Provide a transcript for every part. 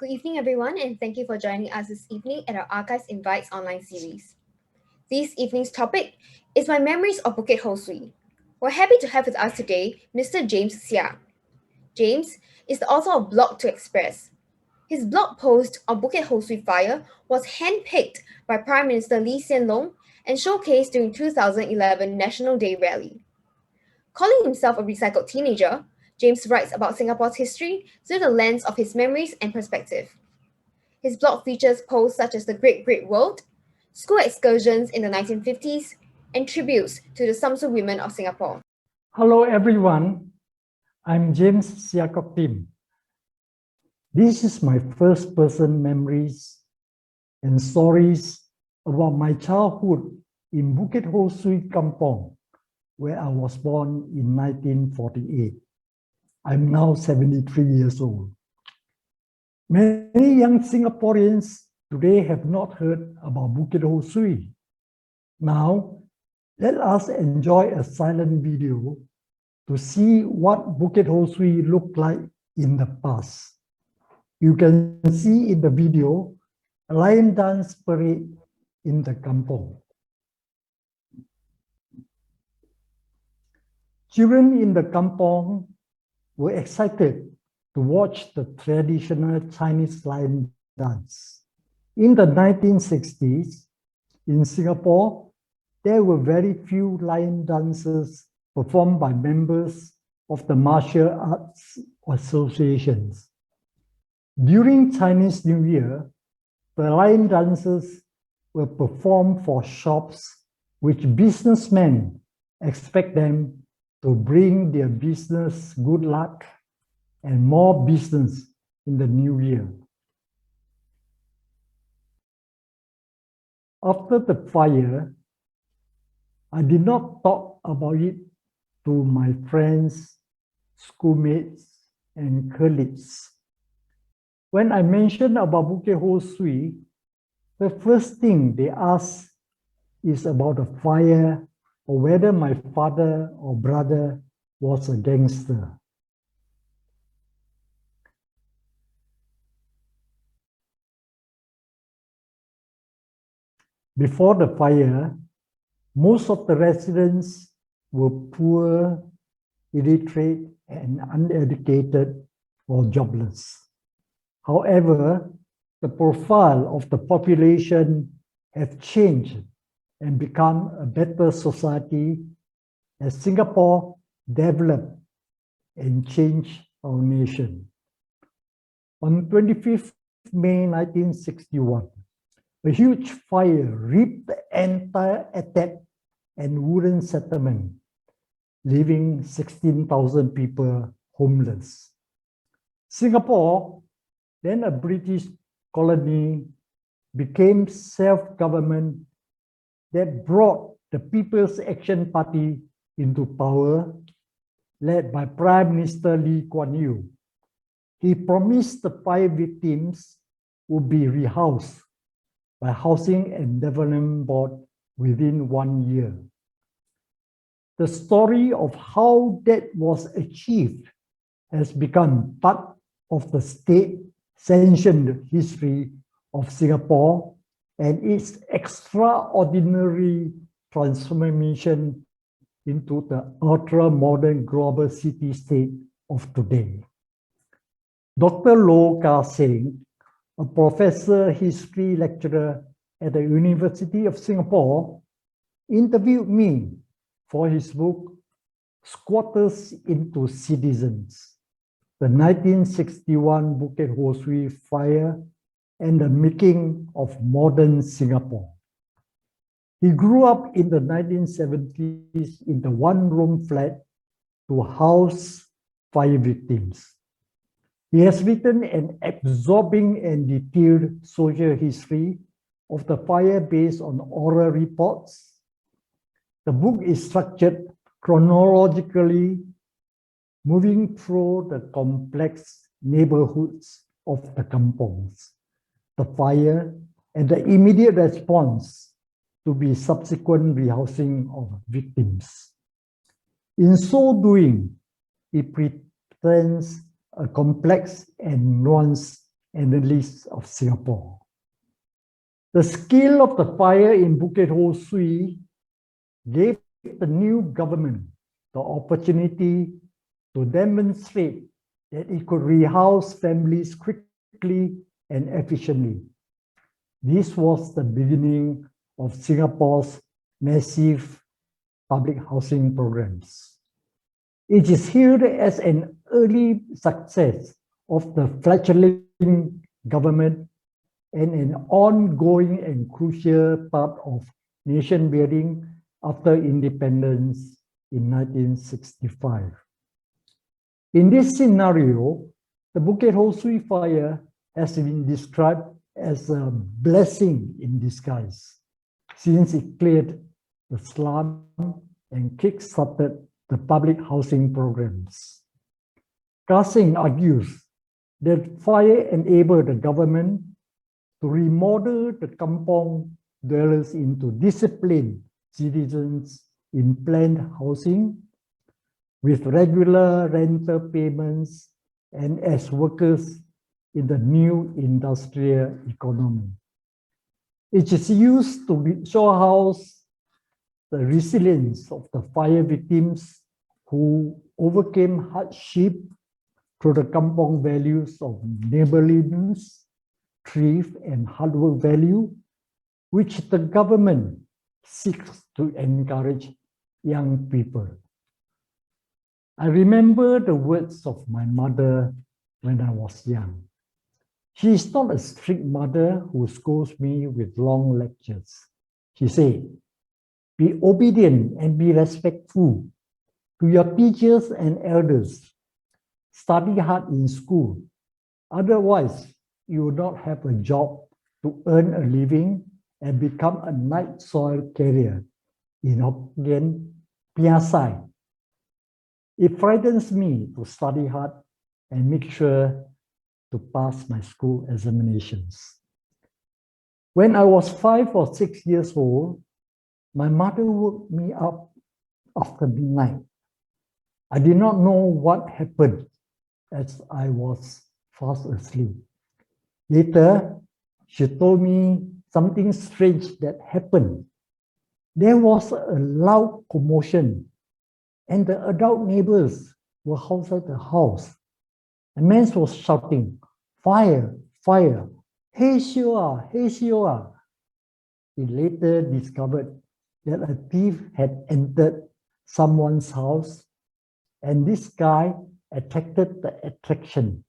Good evening, everyone, and thank you for joining us this evening at our Archives Invites online series. This evening's topic is my memories of Bukit Ho Swee. We're happy to have with us today Mr. James Seah. James is the author of Blog to Express. His blog post on Bukit Ho Swee fire was handpicked by Prime Minister Hsien Loong and showcased during 2011 National Day rally. Calling himself a recycled teenager, James writes about Singapore's history through the lens of his memories and perspective. His blog features posts such as The Great Great World, school excursions in the 1950s, and tributes to the Samsui women of Singapore. Hello everyone, I'm James Seah. This is my first-person memories and stories about my childhood in Bukit Ho Swee, Kampung, where I was born in 1948. I'm now 73 years old. Many young Singaporeans today have not heard about Bukit Ho Swee. Now, let us enjoy a silent video to see what Bukit Ho Swee looked like in the past. You can see in the video a lion dance parade in the Kampung. Children in the Kampung were excited to watch the traditional Chinese lion dance. In the 1960s, in Singapore, there were very few lion dances performed by members of the martial arts associations. During Chinese New Year, the lion dances were performed for shops which businessmen expect them to bring their business good luck and more business in the new year. After the fire, I did not talk about it to my friends, schoolmates, and colleagues. When I mentioned about Bukit Ho Swee, the first thing they ask is about the fire or whether my father or brother was a gangster. Before the fire, most of the residents were poor, illiterate, and uneducated or jobless. However, the profile of the population has changed and become a better society as Singapore developed and changed our nation. On 25th May 1961, a huge fire ripped the entire Atap and wooden settlement, leaving 16,000 people homeless. Singapore, then a British colony, became self-government that brought the People's Action Party into power, led by Prime Minister Lee Kuan Yew. He promised the fire victims would be rehoused by Housing and Development Board within 1 year. The story of how that was achieved has become part of the state-sanctioned history of Singapore and its extraordinary transformation into the ultra-modern global city-state of today. Dr. Loh Ka-Seng, a professor history lecturer at the University of Singapore, interviewed me for his book, Squatters into Citizens, the 1961 Bukit Ho Swee fire and the making of modern Singapore. He grew up in the 1970s in the one-room flat to house fire victims. He has written an absorbing and detailed social history of the fire based on oral reports. The book is structured chronologically, moving through the complex neighborhoods of the kampongs, the fire, and the immediate response to be subsequent rehousing of victims. In so doing, it presents a complex and nuanced Analyst of Singapore. The scale of the fire in Bukit Ho Swee gave the new government the opportunity to demonstrate that it could rehouse families quickly and efficiently. This was the beginning of Singapore's massive public housing programs. It is hailed as an early success of the fledgling government and an ongoing and crucial part of nation building after independence in 1965. In this scenario, the Bukit Ho Swee fire has been described as a blessing in disguise, since it cleared the slum and kick-started the public housing programs. Hsien argues that fire enabled the government to remodel the Kampung dwellers into disciplined citizens in planned housing with regular rental payments and as workers in the new industrial economy. It is used to showhouse the resilience of the fire victims who overcame hardship through the Kampung values of neighborliness, thrift, and hard work value, which the government seeks to encourage young people. I remember the words of my mother when I was young. She is not a strict mother who scolds me with long lectures. She said, "Be obedient and be respectful to your teachers and elders. Study hard in school. Otherwise, you will not have a job to earn a living and become a night soil carrier in Hokkien, Piasai. It frightens me to study hard and make sure to pass my school examinations." When I was 5 or 6 years old, my mother woke me up after midnight. I did not know what happened as I was fast asleep. Later, she told me something strange that happened. There was a loud commotion, and the adult neighbors were outside the house. A man was shouting, "Fire, fire, hey Seah, hey Seah." He later discovered that a thief had entered someone's house, and this guy attracted the attention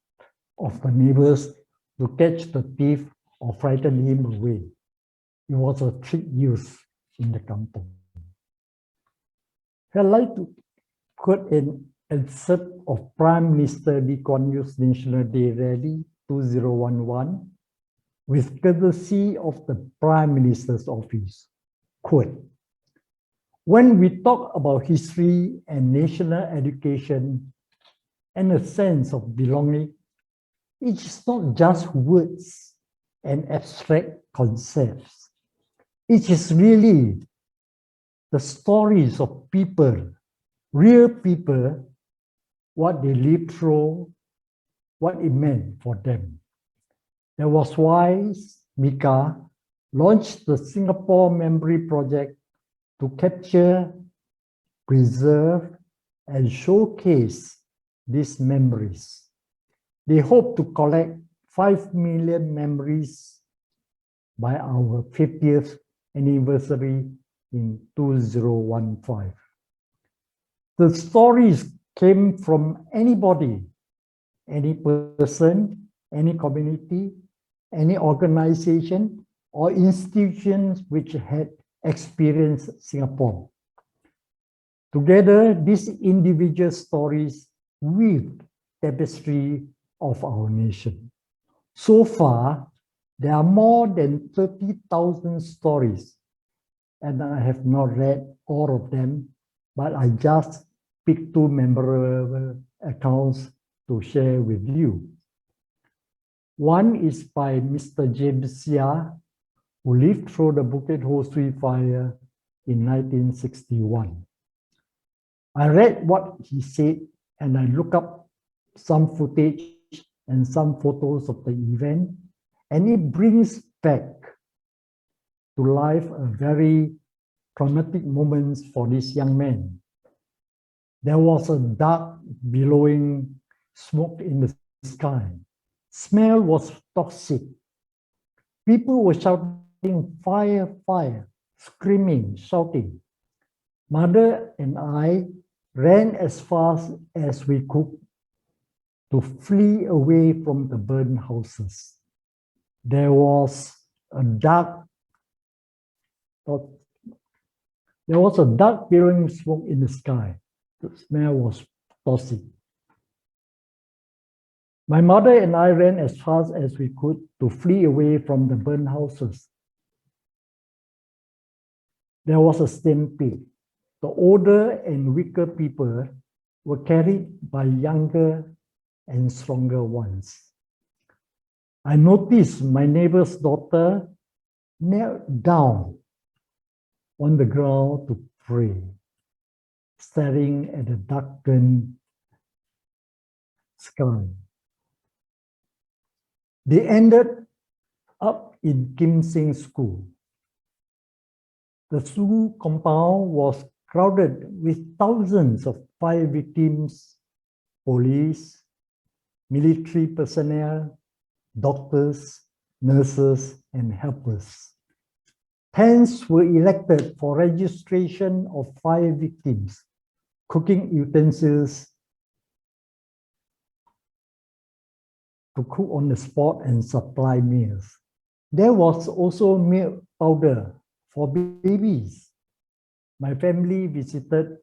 of the neighbors to catch the thief or frighten him away. It was a trick used in the Kampung. I'd like to quote an excerpt of Prime Minister Lee Kuan Yew's National Day Rally 2011 with courtesy of the Prime Minister's office. Quote, "When we talk about history and national education and a sense of belonging, it is not just words and abstract concepts. It is really the stories of people, real people, what they lived through, what it meant for them. That was why Mika launched the Singapore Memory Project to capture, preserve, and showcase these memories. They hope to collect 5 million memories by our 50th anniversary in 2015. The stories came from anybody, any person, any community, any organization or institutions which had experienced Singapore. Together, these individual stories weave tapestry of our nation. So far, there are more than 30,000 stories, and I have not read all of them, but I just picked 2 memorable accounts to share with you. One is by Mr. James Seah, who lived through the Bukit Ho Swee fire in 1961. I read what he said and I looked up some footage and some photos of the event, and it brings back to life a very traumatic moment for this young man. There was a dark, billowing smoke in the sky. Smell was toxic. People were shouting, fire, fire, screaming, shouting. Mother and I ran as fast as we could to flee away from the burned houses. There was a dark billowing smoke in the sky. The smell was toxic. My mother and I ran as fast as we could to flee away from the burned houses. There was a stampede. The older and weaker people were carried by younger and stronger ones. I noticed my neighbor's daughter knelt down on the ground to pray, staring at the darkened sky. They ended up in Kim Seng School. The school compound was crowded with thousands of fire victims, police, military personnel, doctors, nurses, and helpers. Tents were erected for registration of fire victims, cooking utensils to cook on the spot and supply meals. There was also milk powder for babies. My family visited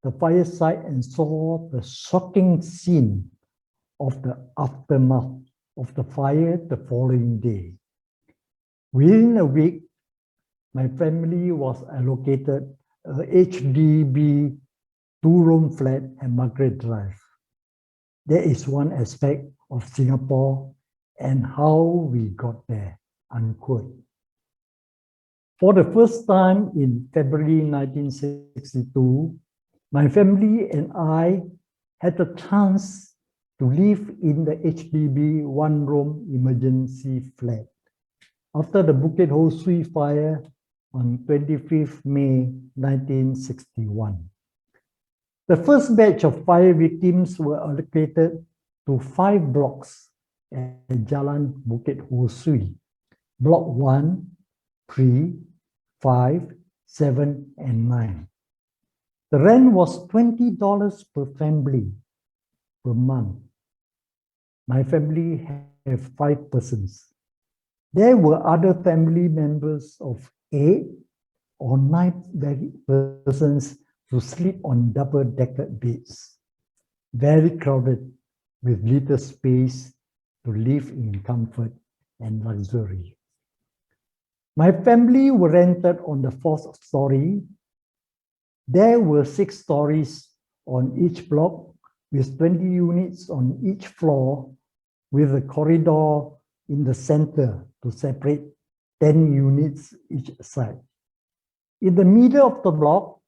the fire site and saw the shocking scene of the aftermath of the fire the following day. Within a week, my family was allocated a HDB two-room flat at Margaret Drive. That is one aspect of Singapore and how we got there, unquote. For the first time in February 1962, my family and I had the chance to live in the HDB one-room emergency flat after the Bukit Ho Swee fire on 25th May 1961. The first batch of fire victims were allocated to 5 blocks at Jalan Bukit Ho Swee, Block 1, 3, 5, 7, and 9. The rent was $20 per family per month. My family have 5 persons. There were other family members of 8 or 9 persons to sleep on double-decker beds, very crowded with little space to live in comfort and luxury. My family were rented on the 4th story. There were 6 stories on each block with 20 units on each floor with a corridor in the center to separate 10 units each side. In the middle of the block,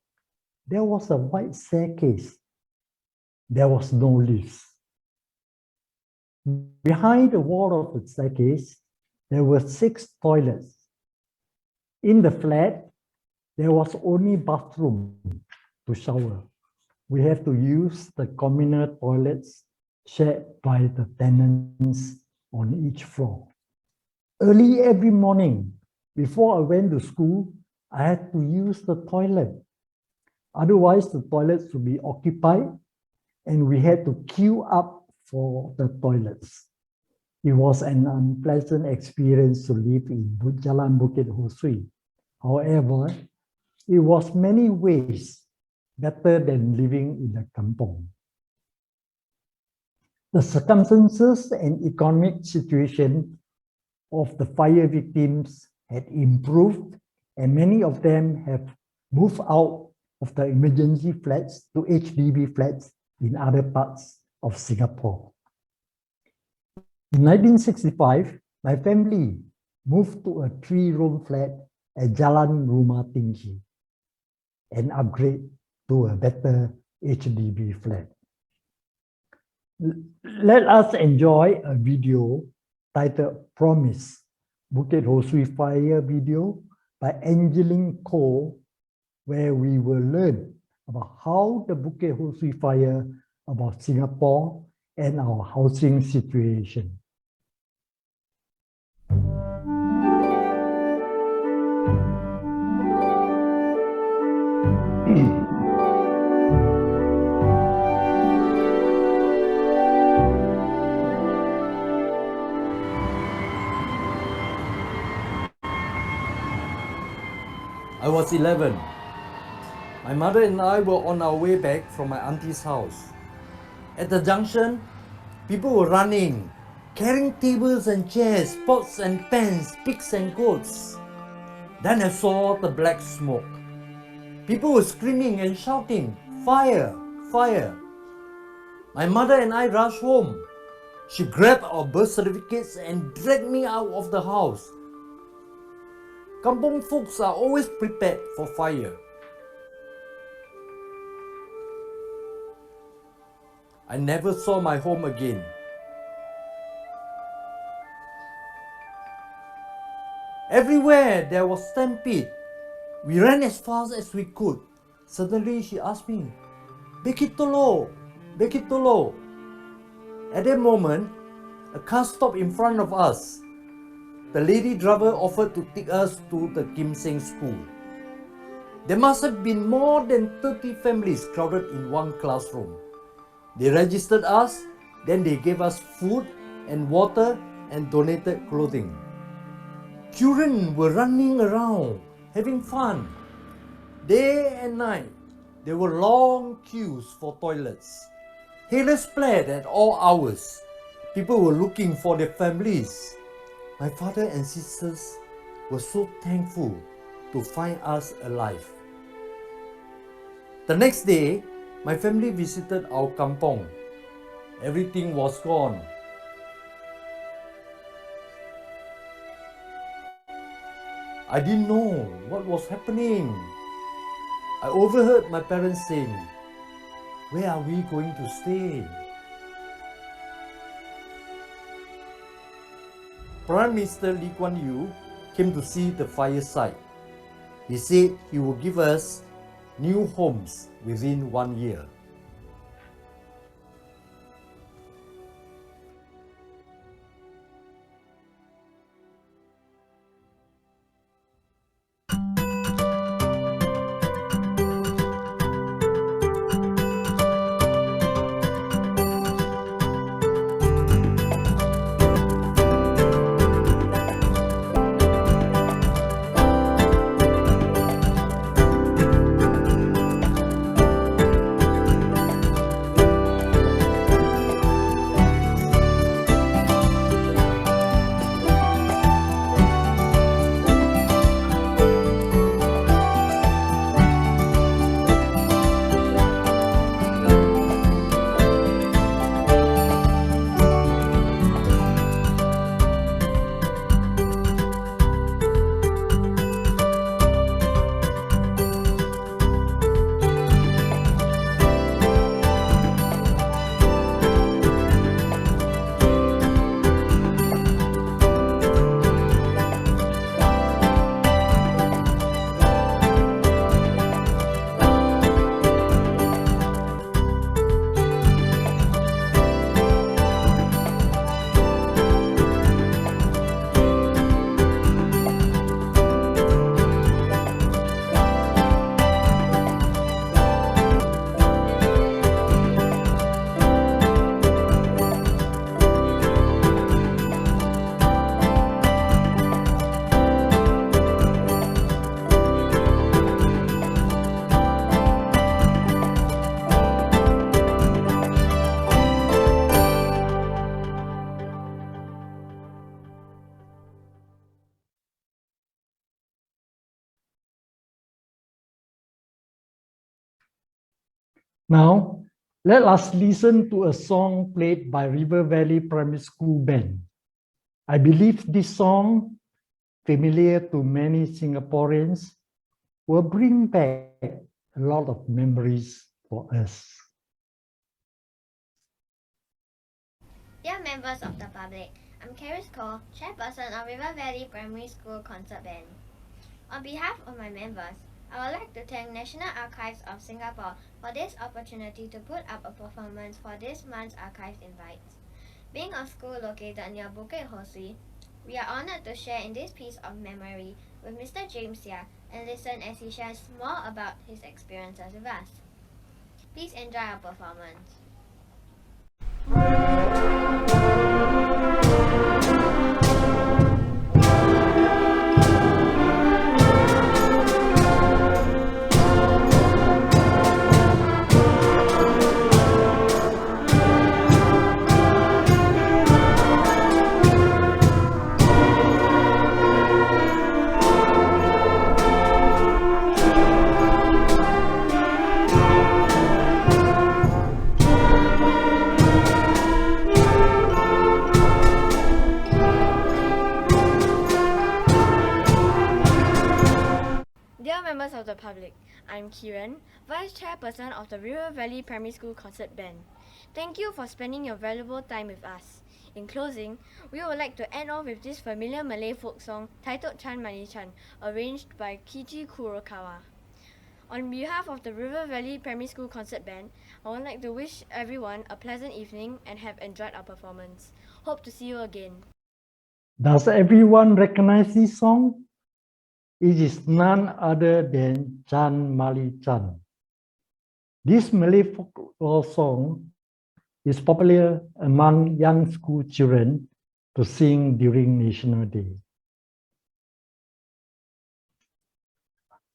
there was a wide staircase. There was no lift. Behind the wall of the staircase, there were 6 toilets. In the flat, there was only bathroom to shower. We have to use the communal toilets shared by the tenants on each floor. Early every morning, before I went to school, I had to use the toilet. Otherwise, the toilets would be occupied and we had to queue up for the toilets. It was an unpleasant experience to live in Jalan Bukit Ho Swee. However, it was many ways better than living in a kampung. The circumstances and economic situation of the fire victims had improved, and many of them have moved out of the emergency flats to HDB flats in other parts of Singapore. In 1965, my family moved to a 3-room flat at Jalan Rumah Tinggi and upgrade to a better HDB flat. Let us enjoy a video titled Promise, Bukit Ho Swee Fire video by Angeline Ko, where we will learn about how the Bukit Ho Swee Fire about Singapore and our housing situation. I was 11. My mother and I were on our way back from my auntie's house. At the junction, people were running, carrying tables and chairs, pots and pans, pigs and goats. Then I saw the black smoke. People were screaming and shouting, "Fire! Fire!" My mother and I rushed home. She grabbed our birth certificates and dragged me out of the house. Kampung folks are always prepared for fire. I never saw my home again. Everywhere there was stampede. We ran as fast as we could. Suddenly she asked me, "Bekitolo, Bekitolo." At that moment, a car stopped in front of us. The lady driver offered to take us to the Kim Seng school. There must have been more than 30 families crowded in one classroom. They registered us, then they gave us food and water and donated clothing. Children were running around, having fun. Day and night, there were long queues for toilets. Halos played at all hours. People were looking for their families. My father and sisters were so thankful to find us alive. The next day, my family visited our kampung. Everything was gone. I didn't know what was happening. I overheard my parents saying, "Where are we going to stay?" Prime Minister Lee Kuan Yew came to see the fire site. He said he would give us new homes within 1 year. Now, let us listen to a song played by River Valley Primary School Band. I believe this song, familiar to many Singaporeans, will bring back a lot of memories for us. Dear members of the public, I'm Karis Cole, chairperson of River Valley Primary School Concert Band. On behalf of my members, I would like to thank National Archives of Singapore for this opportunity to put up a performance for this month's Archives Invites. Being a school located near Bukit Ho Swee, we are honored to share in this piece of memory with Mr. James Seah and listen as he shares more about his experiences with us. Please enjoy our performance. Dear members of the public, I'm Kiran, Vice Chairperson of the River Valley Primary School Concert Band. Thank you for spending your valuable time with us. In closing, we would like to end off with this familiar Malay folk song titled Chan Mani Chan, arranged by Kiji Kurokawa. On behalf of the River Valley Primary School Concert Band, I would like to wish everyone a pleasant evening and have enjoyed our performance. Hope to see you again. Does everyone recognize this song? It is none other than Chan Mali Chan. This Malay folklore song is popular among young school children to sing during National Day.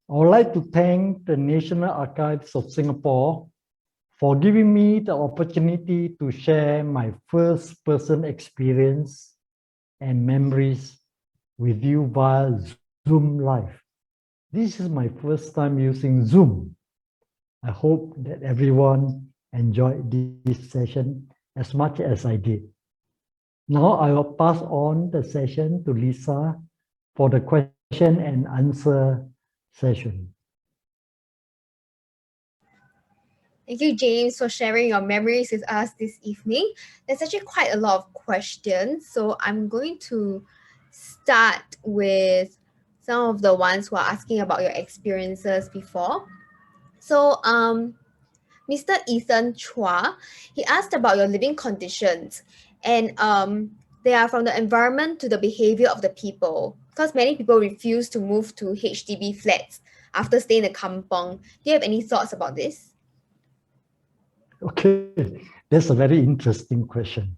I would like to thank the National Archives of Singapore for giving me the opportunity to share my first-person experience and memories with you via Zoom Live. This is my first time using Zoom. I hope that everyone enjoyed this session as much as I did. Now I will pass on the session to Lisa for the question and answer session. Thank you, James, for sharing your memories with us this evening. There's actually quite a lot of questions, so I'm going to start with some of the ones who are asking about your experiences before. So, Mr. Ethan Chua, he asked about your living conditions, and they are from the environment to the behavior of the people, because many people refuse to move to HDB flats after staying in a kampung. Do you have any thoughts about this? Okay, that's a very interesting question.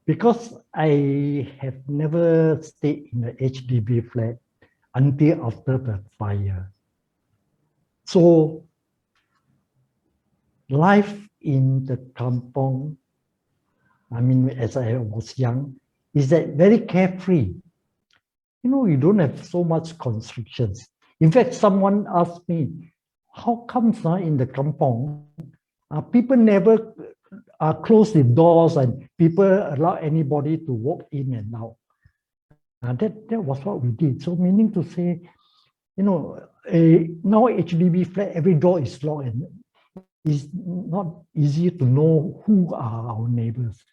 Because I have never stayed in a HDB flat until after the fire. So life in the kampung, I mean, as I was young, is that very carefree. You know, you don't have so much constrictions. In fact, someone asked me, how comes in the kampung, people never close the doors and people allow anybody to walk in and out. That was what we did. So meaning to say, you know, now HDB flat, every door is locked and it's not easy to know who are our neighbors.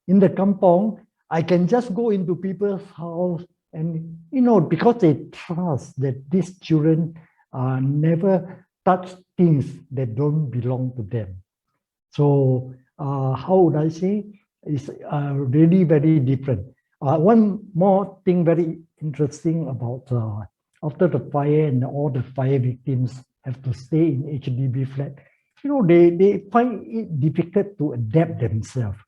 In the kampung, I can just go into people's house and, you know, because they trust that these children never touch things that don't belong to them. So how would I say? It's really very different. One more thing very interesting about after the fire and all the fire victims have to stay in HDB flat, you know, they find it difficult to adapt themselves,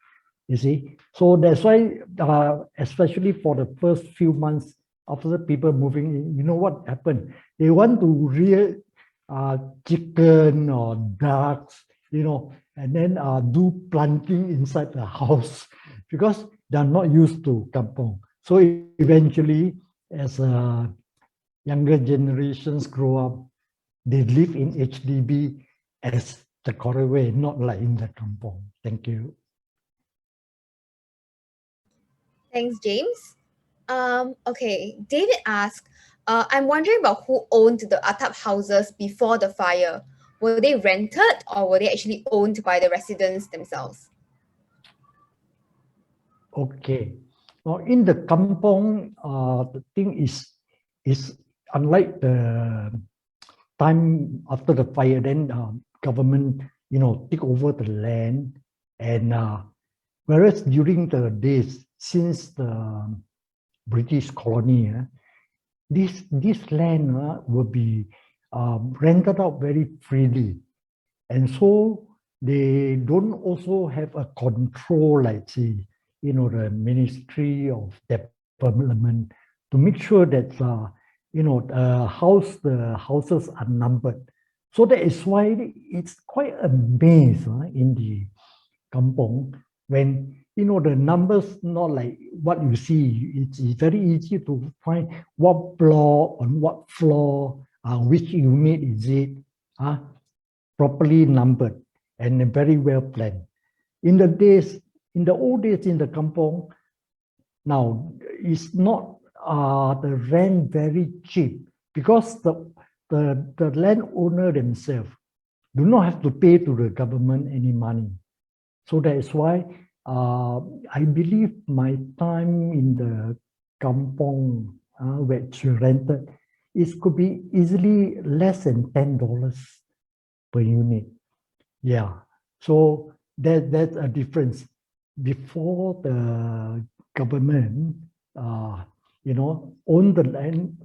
you see. So that's why, especially for the first few months after the people moving in, you know what happened? They want to rear chicken or ducks, you know, and then do planting inside the house because they're not used to kampung. So eventually, as younger generations grow up, they live in HDB as the correct way, not like in the kampung. Thank you. Thanks, James. Okay, David asked, I'm wondering about who owned the atap houses before the fire. Were they rented or were they actually owned by the residents themselves? Okay. Now in the kampong, the thing is unlike the time after the fire, then government, take over the land, and whereas during the days since the British colony, this land will be rented out very freely, and so they don't also have a control, like say, the Ministry of Development, to make sure that the houses are numbered. So that is why it's quite a maze in the kampong, when the numbers not like what you see. It's very easy to find what block on what floor, which unit is it, properly numbered and very well planned. In the old days in the kampong, now it's not the rent very cheap, because the landowner themselves do not have to pay to the government any money. So that is why I believe my time in the kampong, which rented, it could be easily less than $10 per unit. Yeah, so that's a difference. Before the government, own the land,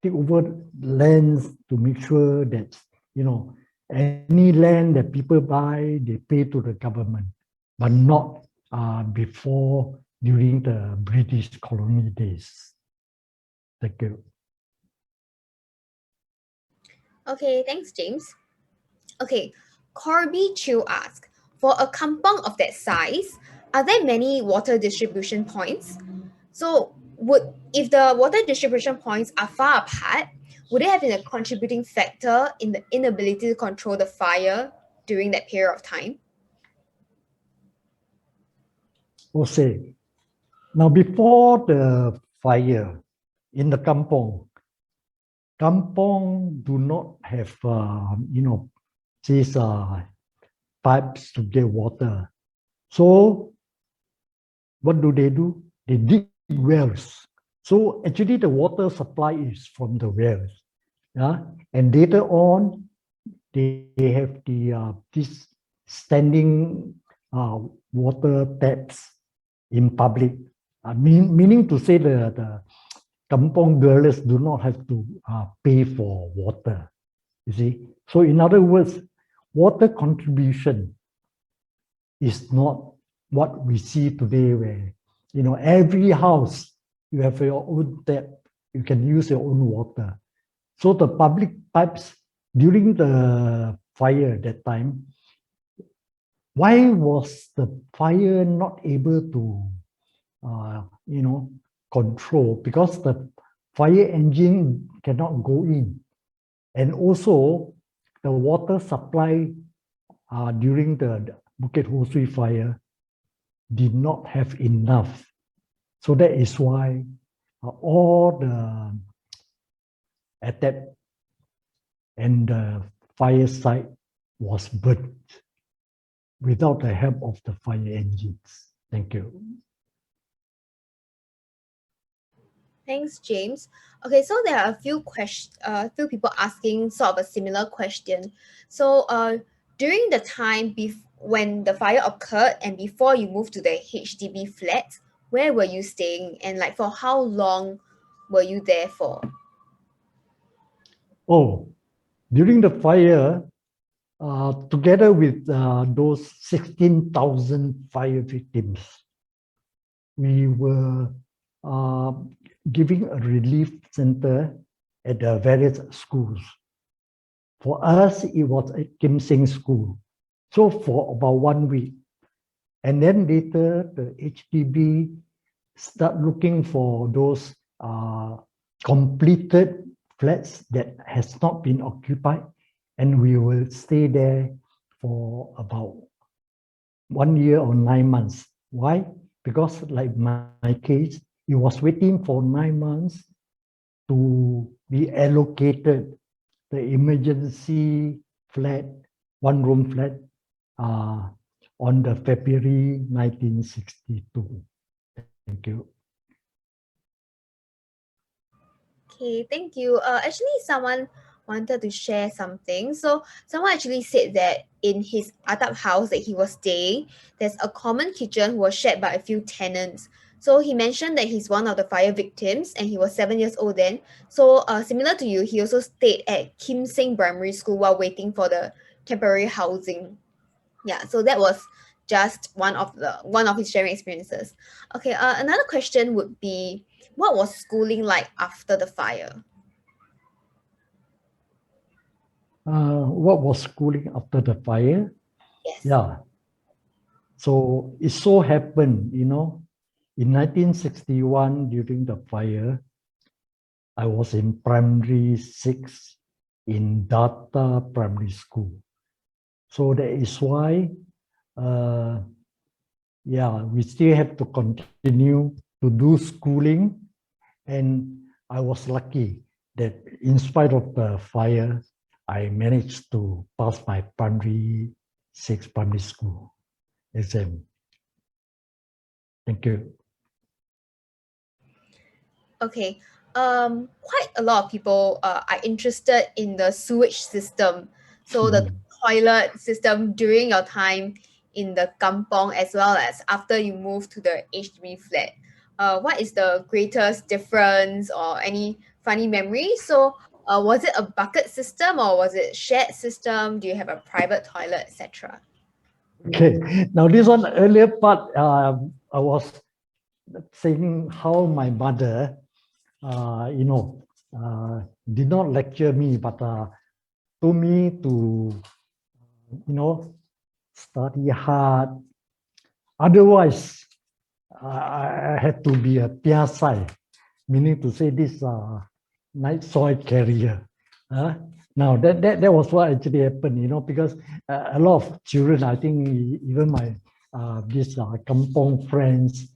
take over lands to make sure that, any land that people buy, they pay to the government, but not before, during the British colony days. Thank you. Okay, thanks, James. Okay, Corby Chu asks, for a kampong of that size, are there many water distribution points? So, if the water distribution points are far apart, would it have been a contributing factor in the inability to control the fire during that period of time? Jose, now before the fire in the kampong do not have, these pipes to get water. So what do? They dig wells. So actually the water supply is from the wells. Yeah? And later on, they have this standing water taps in public. Meaning to say the kampong dwellers do not have to pay for water. You see? So in other words, water contribution is not what we see today, where every house you have your own tap, you can use your own water. So the public pipes during the fire that time, why was the fire not able to control? Because the fire engine cannot go in, and also the water supply during the Bukit Ho Swee fire did not have enough. So that is why all the atap and the fire site was burnt without the help of the fire engines. Thank you. Thanks, James. Okay, so there are a few people asking sort of a similar question. So, during the time when the fire occurred and before you moved to the HDB flat, where were you staying, and like for how long were you there for? Oh, during the fire, together with those 16,000 fire victims, we were giving a relief center at the various schools. For us, it was at Kim Seng School. So for about 1 week. And then later, the HDB start looking for those completed flats that has not been occupied. And we will stay there for about 1 year or 9 months. Why? Because like my case, it was waiting for 9 months to be allocated the emergency flat, 1-room flat, on the February 1962. you. Okay, thank you. Actually, someone wanted to share something. So, someone actually said that in his atap house that he was staying, there's a common kitchen who was shared by a few tenants. So, he mentioned that he's one of the fire victims and he was 7 years old then. So, similar to you, he also stayed at Kim Seng Primary School while waiting for the temporary housing. Yeah, so that was just one of his sharing experiences. Okay, another question would be, what was schooling like after the fire? What was schooling after the fire? Yes. Yeah. So it so happened, in 1961 during the fire, I was in primary 6 in Data Primary School. So that is why, we still have to continue to do schooling. And I was lucky that in spite of the fire, I managed to pass my primary 6 primary school exam. Thank you. Okay. Quite a lot of people are interested in the sewage system. So the toilet system during your time in the kampong as well as after you move to the HDB flat. What is the greatest difference or any funny memory? So was it a bucket system or was it shared system? Do you have a private toilet, etc.? Okay. Now this one earlier part, I was saying how my mother, did not lecture me, but told me to, study hard. Otherwise, I had to be a piasai, meaning to say this night soil carrier. Now that was what actually happened, because a lot of children, I think even my these kampong friends,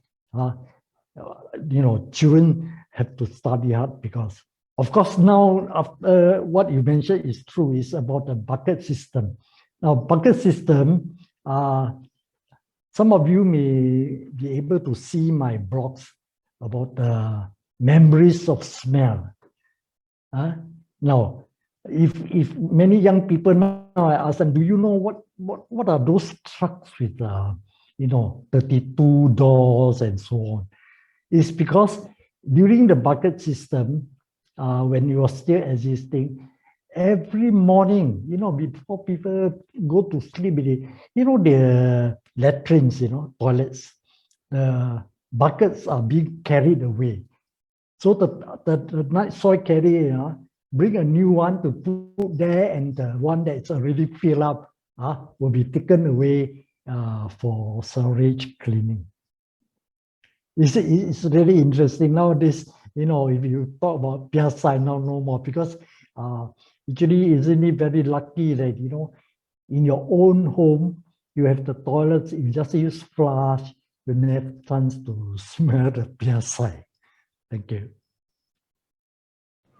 children have to study hard because, of course, now after what you mentioned is true. Is about the bucket system. Now, bucket system. Some of you may be able to see my blogs about the memories of smell. Now, if many young people now, I ask them, do you know what are those trucks with 32 doors and so on? It's because during the bucket system, when it was still existing, every morning, before people go to sleep, the latrines, toilets, the buckets are being carried away. So the night soil carrier bring a new one to put there, and the one that's already filled up will be taken away for storage cleaning. It's really interesting nowadays. If you talk about piasai now, no more, because actually, isn't it very lucky that in your own home you have the toilets, you just use flush, you don't have chance to smell the piasai. Thank you.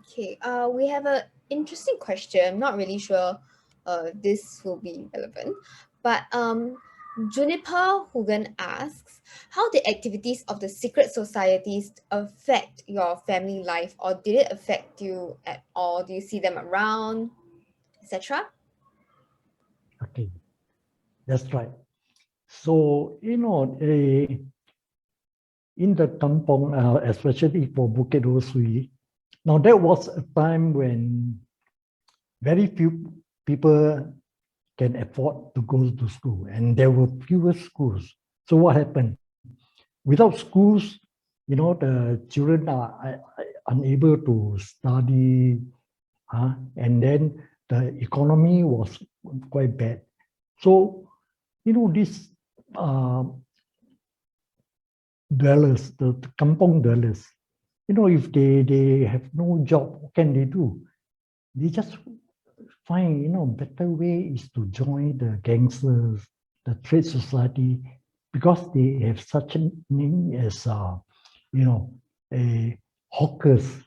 Okay, we have an interesting question. I'm not really sure this will be relevant, but Juniper Hugan asks, how did activities of the secret societies affect your family life, or did it affect you at all? Do you see them around, etc.? Okay, that's right. So, in the kampong, especially for Bukit Ho Swee, now that was a time when very few people can afford to go to school, and there were fewer schools. So what happened? Without schools, the children are unable to study, and then the economy was quite bad. So, these dwellers, the kampong dwellers, if they have no job, what can they do? They just find, better way is to join the gangsters, the trade society, because they have such a name as, a hawkers.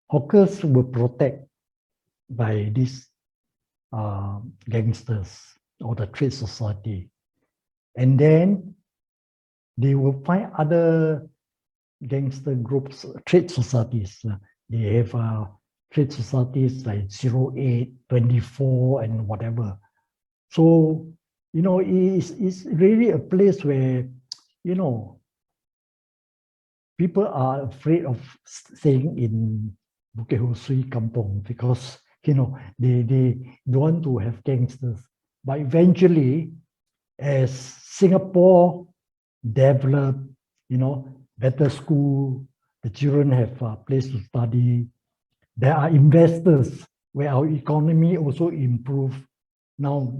Hawkers were protected by these gangsters or the trade society. And then they will find other gangster groups, trade societies. They have trade societies like 08, 24, and whatever. So, it's really a place where, people are afraid of staying in Bukit Ho Swee Kampung because, they don't want to have gangsters. But eventually, as Singapore develop, better school, the children have a place to study. There are investors where our economy also improve. Now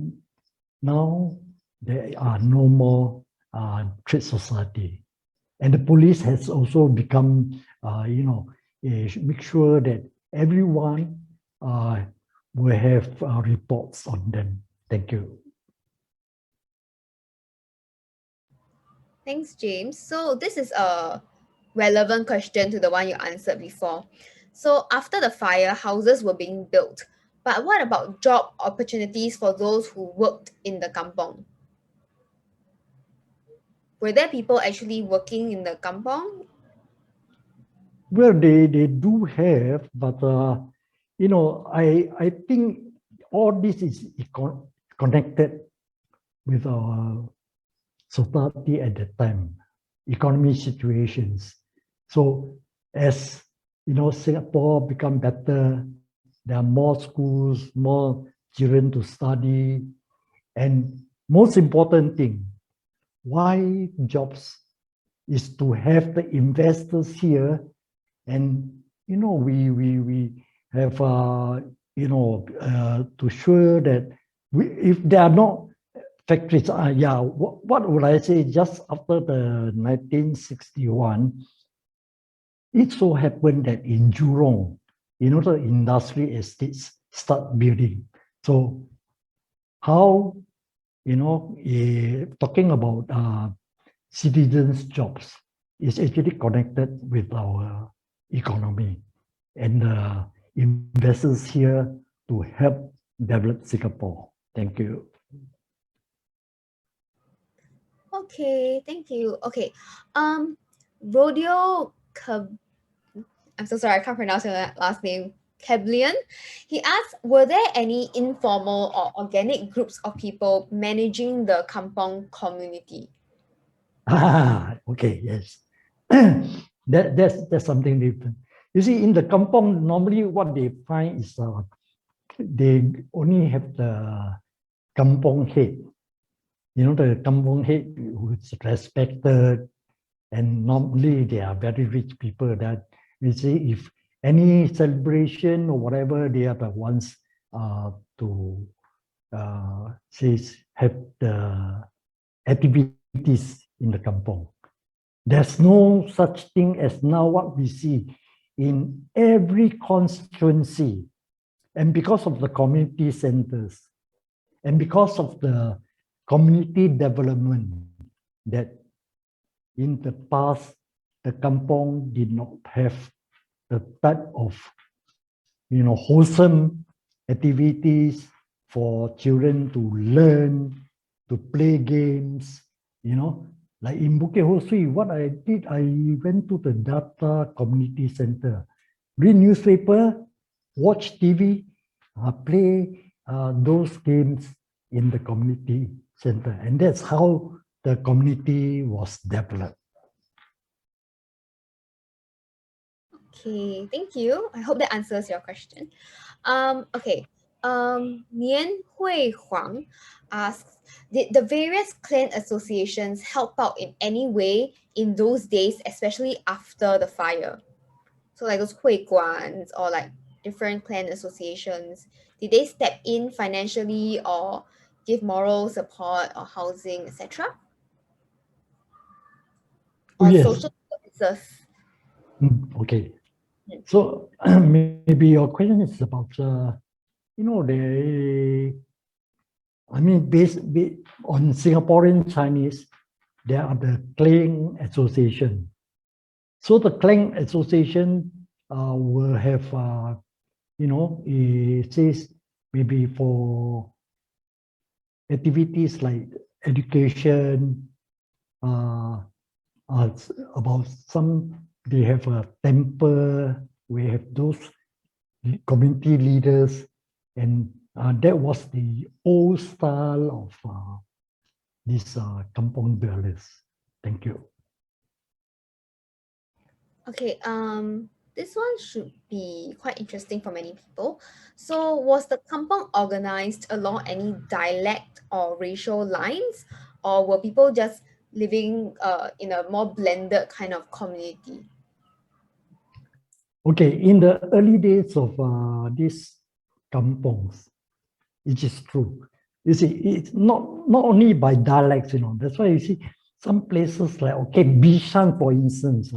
there are no more trade society, and the police has also become, make sure that everyone will have reports on them. Thank you. Thanks, James. So this is a relevant question to the one you answered before. So after the fire, houses were being built. But what about job opportunities for those who worked in the kampong? Were there people actually working in the kampong? Well, they do have, but I think all this is connected with our society at that time, economy situations. So as Singapore become better, there are more schools, more children to study, and most important thing, why jobs is to have the investors here, and we have to sure that if there are no factories, what would I say? Just after the 1961, it so happened that in Jurong, the industry estates start building. So how talking about citizens' jobs is actually connected with our economy and investors here to help develop Singapore. Thank you. Okay, thank you. Okay, Rodeo I'm so sorry, I can't pronounce your last name. Keblian. He asked, were there any informal or organic groups of people managing the kampong community? Okay, yes. That's something different. You see, in the kampong, normally what they find is they only have the kampong head. The kampong head who is respected, and normally they are very rich people that you see if any celebration or whatever, they are the ones to have the activities in the kampong. There's no such thing as now what we see in every constituency. And because of the community centers, and because of the community development, that in the past, the kampong did not have the type of, wholesome activities for children to learn, to play games, Like in Bukit Ho Swee, what I did, I went to the Data Community Center, read newspaper, watch TV, play those games in the community center. And that's how the community was developed. Okay, thank you. I hope that answers your question. Okay. Nian Hui Huang asks, did the various clan associations help out in any way in those days, especially after the fire? So like those Hui Guans or like different clan associations, did they step in financially or give moral support or housing, etc.? Oh, Or yes. social services? Okay. So maybe your question is about, based on Singaporean Chinese, there are the clan association. So the clan association will have, it says maybe for activities like education, about some they have a temple, we have those community leaders, and that was the old style of these kampong dwellers. Thank you. Okay, this one should be quite interesting for many people. So, was the kampong organized along any dialect or racial lines, or were people just living in a more blended kind of community? Okay, in the early days of these kampongs, it is true. You see, it's not only by dialects, that's why you see some places like, okay, Bishan, for instance,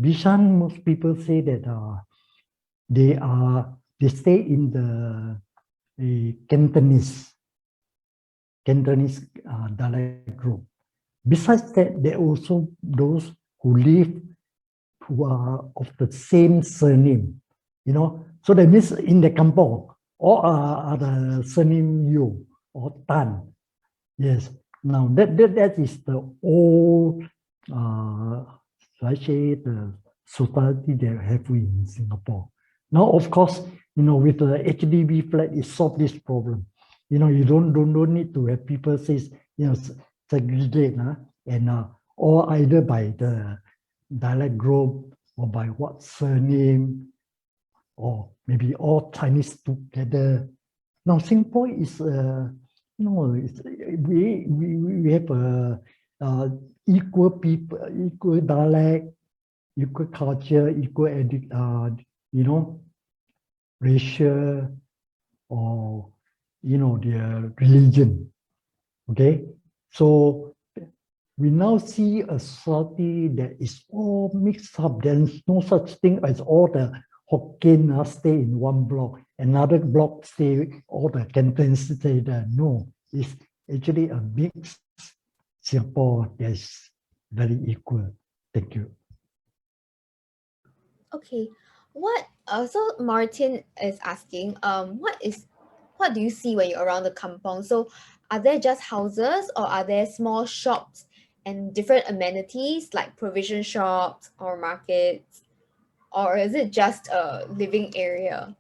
Bishan, most people say that they stay in the Cantonese dialect group. Besides that, there are also those who live who are of the same surname, So that means in the kampong, all are the surname Yu or Tan. Yes. Now that is the old, I say the society that have we in Singapore. Now, of course, with the HDB flat, it solved this problem. You don't need to have people say, segregate, and or either by the dialect group or by what surname, or maybe all Chinese together. Now, Singapore is, we have equal people, equal dialect, equal culture, equal, racial, or, their religion. Okay? So we now see a society that is all mixed up. There's no such thing as all the Hokkien stay in one block, another block stay, all the Cantons stay there. No, it's actually a mixed Singapore that's very equal. Thank you. Okay, so Martin is asking, what do you see when you're around the kampong? So, are there just houses, or are there small shops and different amenities like provision shops or markets, or is it just a living area?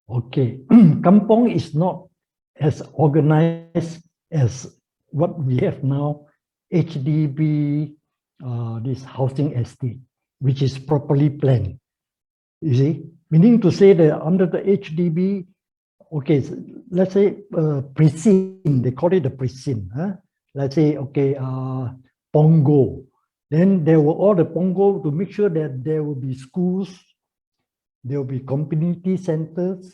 Okay, Kampong is not as organized as what we have now, HDB, this housing estate, which is properly planned. You see, meaning to say that under the HDB, okay, so let's say precinct, they call it the precinct. Let's say, okay, Pongo. Then there were all the Pongo to make sure that there will be schools, there will be community centers,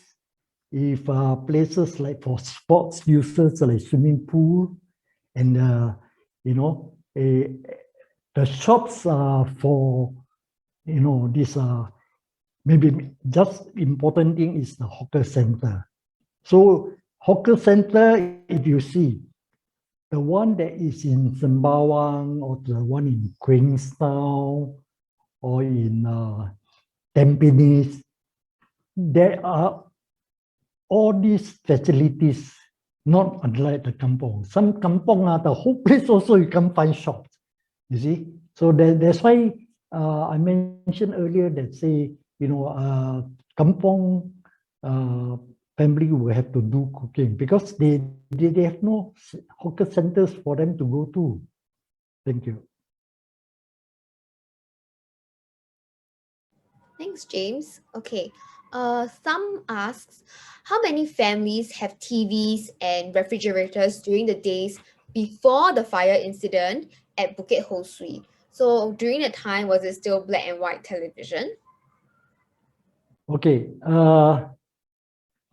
if places like for sports users like swimming pool, and the shops are for this maybe just important thing is the hawker center. So hawker center, if you see the one that is in Sembawang or the one in Queenstown or in Tampines, there are all these facilities, not unlike the kampong. Some kampong, the whole place also you can't find shops, you see. So that's why I mentioned earlier that say, kampong family will have to do cooking because they have no hawker centers for them to go to. Thank you. Thanks, James. Okay. Some asks, how many families have TVs and refrigerators during the days before the fire incident at Bukit Ho Swee? So during the time, was it still black and white television? Okay.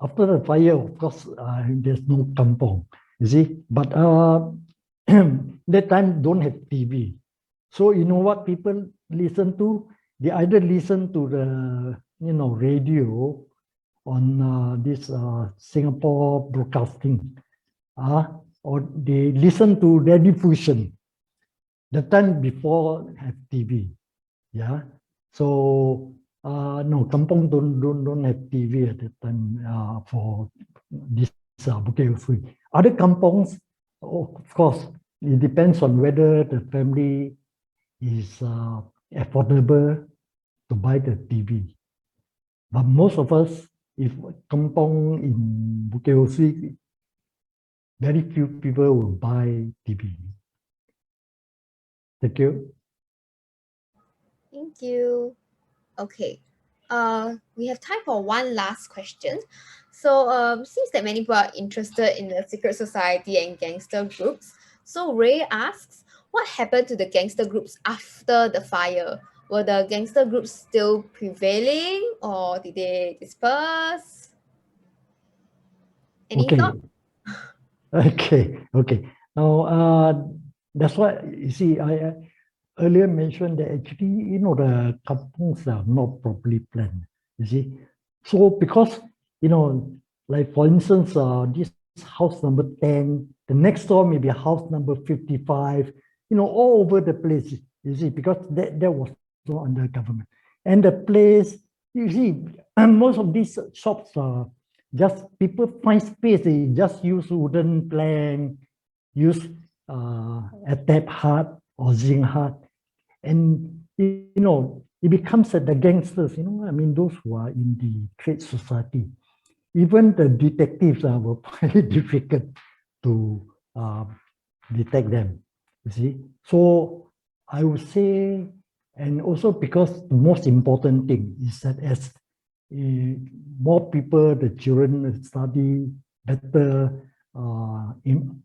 After the fire, of course, there's no kampong, you see. But that time don't have TV. So you know what people listen to? They either listen to the radio on this Singapore broadcasting, or they listen to radio fusion. The time before have TV, yeah. So no, kampong don't have TV at that time for this Bukit Ho Swee. Other kampongs, of course, it depends on whether the family is affordable to buy the TV. But most of us, if Kampung in Bukit Ho Swee, very few people will buy TV. Thank you. Thank you. Okay. We have time for one last question. So, seems that many people are interested in the secret society and gangster groups. So Ray asks, what happened to the gangster groups after the fire? Were the gangster groups still prevailing, or did they disperse? Any Okay, thoughts? okay. Now, that's why you see, I earlier mentioned that actually, the kampungs are not properly planned. You see, so because like for instance, this house number 10, the next door may be house number 55. All over the place. You see, because that was not under government, and the place, you see, most of these shops are just people find space. They just use wooden plank, use a tap hut or zinc hut, and it becomes the gangsters. I mean, those who are in the trade society. Even the detectives were very difficult to uh, detect them. You see, so I would say, and also because the most important thing is that as more people, the children study better in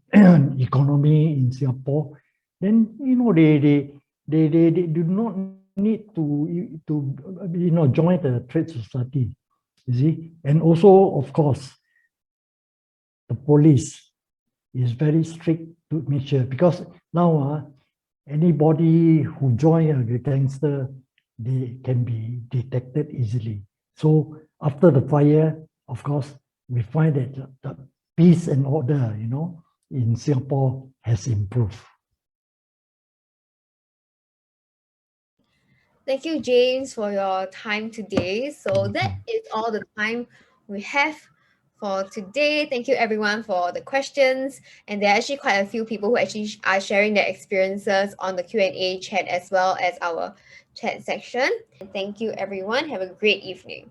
economy in Singapore, then they do not need to join the trade society. You see, and also of course the police is very strict to make sure, because now anybody who join a gangster, they can be detected easily. So after the fire, of course, we find that the peace and order, in Singapore has improved. Thank you, James, for your time today. So that is all the time we have for today. Thank you, everyone, for the questions. And there are actually quite a few people who actually are sharing their experiences on the Q&A chat as well as our chat section. And thank you, everyone. Have a great evening.